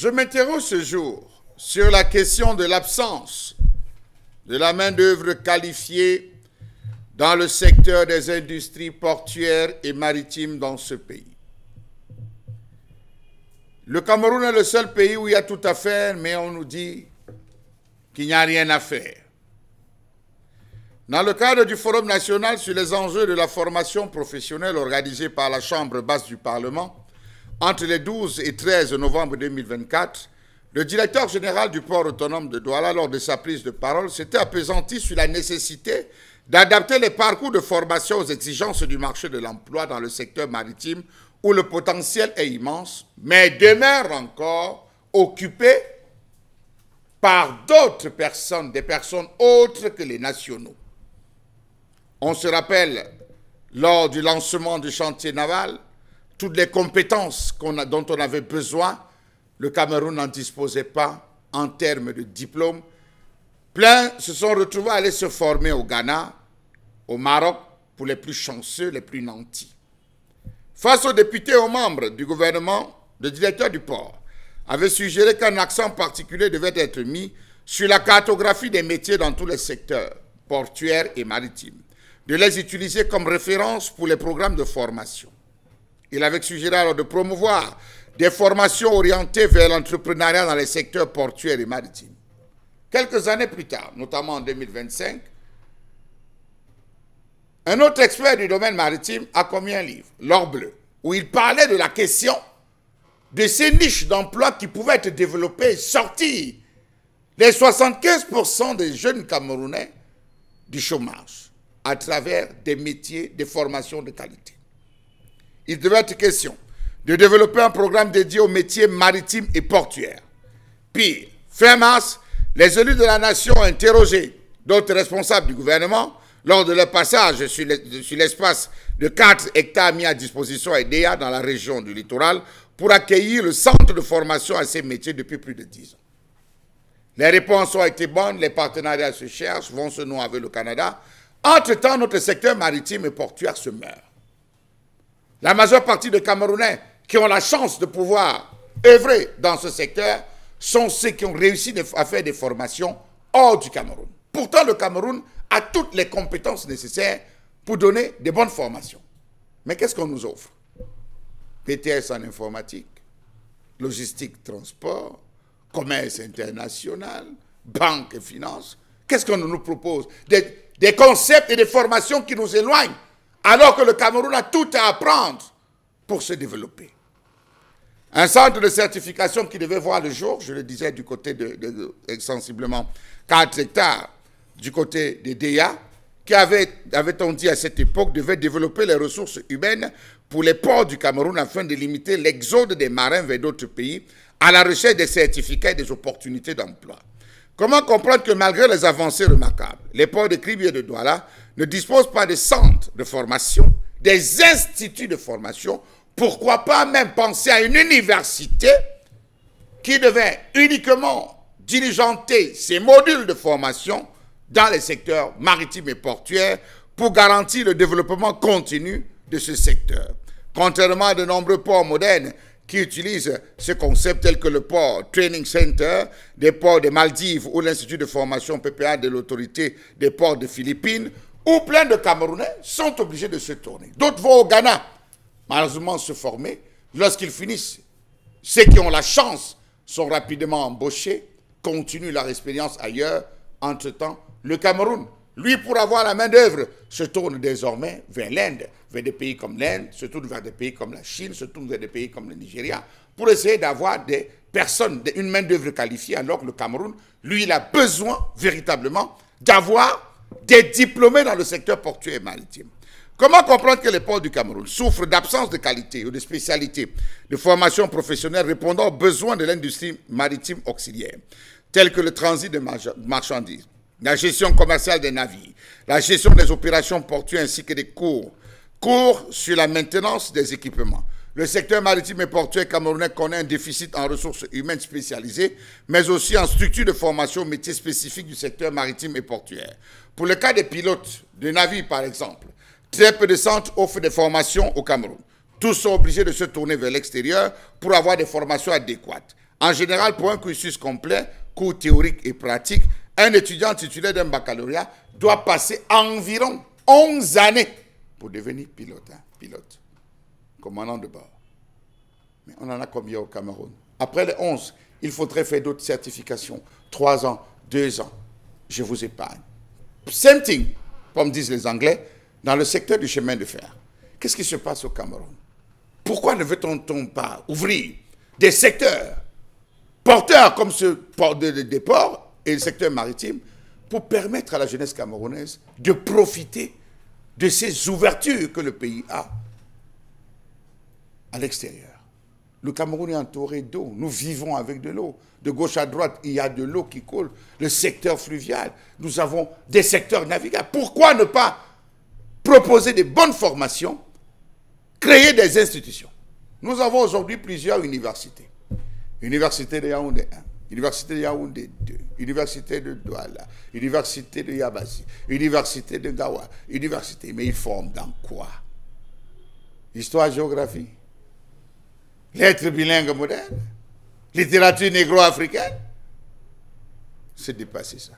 Je m'interroge ce jour sur la question de l'absence de la main-d'œuvre qualifiée dans le secteur des industries portuaires et maritimes dans ce pays. Le Cameroun est le seul pays où il y a tout à faire, mais on nous dit qu'il n'y a rien à faire. Dans le cadre du Forum national sur les enjeux de la formation professionnelle organisé par la Chambre basse du Parlement, entre les 12 et 13 novembre 2024, le directeur général du port autonome de Douala, lors de sa prise de parole, s'était appesanti sur la nécessité d'adapter les parcours de formation aux exigences du marché de l'emploi dans le secteur maritime où le potentiel est immense, mais demeure encore occupé par d'autres personnes, des personnes autres que les nationaux. On se rappelle, lors du lancement du chantier naval, toutes les compétences dont on avait besoin, le Cameroun n'en disposait pas en termes de diplôme. Plein se sont retrouvés à aller se former au Ghana, au Maroc, pour les plus chanceux, les plus nantis. Face aux députés et aux membres du gouvernement, le directeur du port avait suggéré qu'un accent particulier devait être mis sur la cartographie des métiers dans tous les secteurs portuaires et maritimes, de les utiliser comme référence pour les programmes de formation. Il avait suggéré alors de promouvoir des formations orientées vers l'entrepreneuriat dans les secteurs portuaires et maritimes. Quelques années plus tard, notamment en 2025, un autre expert du domaine maritime a commis un livre, L'Or bleu, où il parlait de la question de ces niches d'emploi qui pouvaient être développées et sortir les 75% des jeunes Camerounais du chômage à travers des métiers, des formations de qualité. Il devait être question de développer un programme dédié aux métiers maritimes et portuaires. Pire, fin mars, les élus de la nation ont interrogé d'autres responsables du gouvernement lors de leur passage sur l'espace de 4 hectares mis à disposition à Edea dans la région du littoral pour accueillir le centre de formation à ces métiers depuis plus de 10 ans. Les réponses ont été bonnes, les partenariats se cherchent, vont se nouer avec le Canada. Entre-temps, notre secteur maritime et portuaire se meurt. La majeure partie des Camerounais qui ont la chance de pouvoir œuvrer dans ce secteur sont ceux qui ont réussi à faire des formations hors du Cameroun. Pourtant, le Cameroun a toutes les compétences nécessaires pour donner de bonnes formations. Mais qu'est-ce qu'on nous offre? BTS en informatique, logistique, transport, commerce international, banque et finance. Qu'est-ce qu'on nous propose? Des concepts et des formations qui nous éloignent, alors que le Cameroun a tout à apprendre pour se développer. Un centre de certification qui devait voir le jour, je le disais, du côté de sensiblement 4 hectares, du côté des DEA, qui avait-on dit à cette époque, devait développer les ressources humaines pour les ports du Cameroun afin de limiter l'exode des marins vers d'autres pays à la recherche des certificats et des opportunités d'emploi. Comment comprendre que malgré les avancées remarquables, les ports de Kribi et de Douala ne disposent pas de centres de formation, des instituts de formation, pourquoi pas même penser à une université qui devait uniquement diligenter ces modules de formation dans les secteurs maritimes et portuaires pour garantir le développement continu de ce secteur. Contrairement à de nombreux ports modernes qui utilisent ce concept tel que le port Training Center, des ports des Maldives ou l'Institut de formation PPA de l'autorité des ports de Philippines, où plein de Camerounais sont obligés de se tourner. D'autres vont au Ghana, malheureusement se former. Lorsqu'ils finissent, ceux qui ont la chance sont rapidement embauchés, continuent leur expérience ailleurs. Entre-temps, le Cameroun, lui, pour avoir la main-d'œuvre, se tourne désormais vers l'Inde, vers des pays comme l'Inde, se tourne vers des pays comme la Chine, se tourne vers des pays comme le Nigeria, pour essayer d'avoir des personnes, une main-d'œuvre qualifiée, alors que le Cameroun, lui, il a besoin véritablement d'avoir des diplômés dans le secteur portuaire et maritime. Comment comprendre que les ports du Cameroun souffrent d'absence de qualité ou de spécialité de formation professionnelle répondant aux besoins de l'industrie maritime auxiliaire, tels que le transit de marchandises, la gestion commerciale des navires, la gestion des opérations portuaires ainsi que des cours sur la maintenance des équipements. Le secteur maritime et portuaire camerounais connaît un déficit en ressources humaines spécialisées, mais aussi en structures de formation aux métiers spécifiques du secteur maritime et portuaire. Pour le cas des pilotes de navires, par exemple, très peu de centres offrent des formations au Cameroun. Tous sont obligés de se tourner vers l'extérieur pour avoir des formations adéquates. En général, pour un cursus complet, cours théoriques et pratiques, un étudiant titulaire d'un baccalauréat doit passer environ 11 années pour devenir pilote, pilote, commandant de bord. Mais on en a combien au Cameroun? Après les 11, il faudrait faire d'autres certifications. 3 ans, 2 ans, je vous épargne. Same thing, comme disent les Anglais, dans le secteur du chemin de fer. Qu'est-ce qui se passe au Cameroun? Pourquoi ne veut-on pas ouvrir des secteurs porteurs comme ce des ports et le secteur maritime pour permettre à la jeunesse camerounaise de profiter de ces ouvertures que le pays a à l'extérieur? Le Cameroun est entouré d'eau. Nous vivons avec de l'eau. De gauche à droite, il y a de l'eau qui coule. Le secteur fluvial. Nous avons des secteurs navigables. Pourquoi ne pas proposer de bonnes formations, créer des institutions? Nous avons aujourd'hui plusieurs universités. Université de Yaoundé 1, Université de Yaoundé 2, Université de Douala, Université de Yabassi, Université de Gawa, Université. Mais ils forment dans quoi? Histoire, géographie, lettres bilingues modernes, littérature négro-africaine. C'est dépassé ça.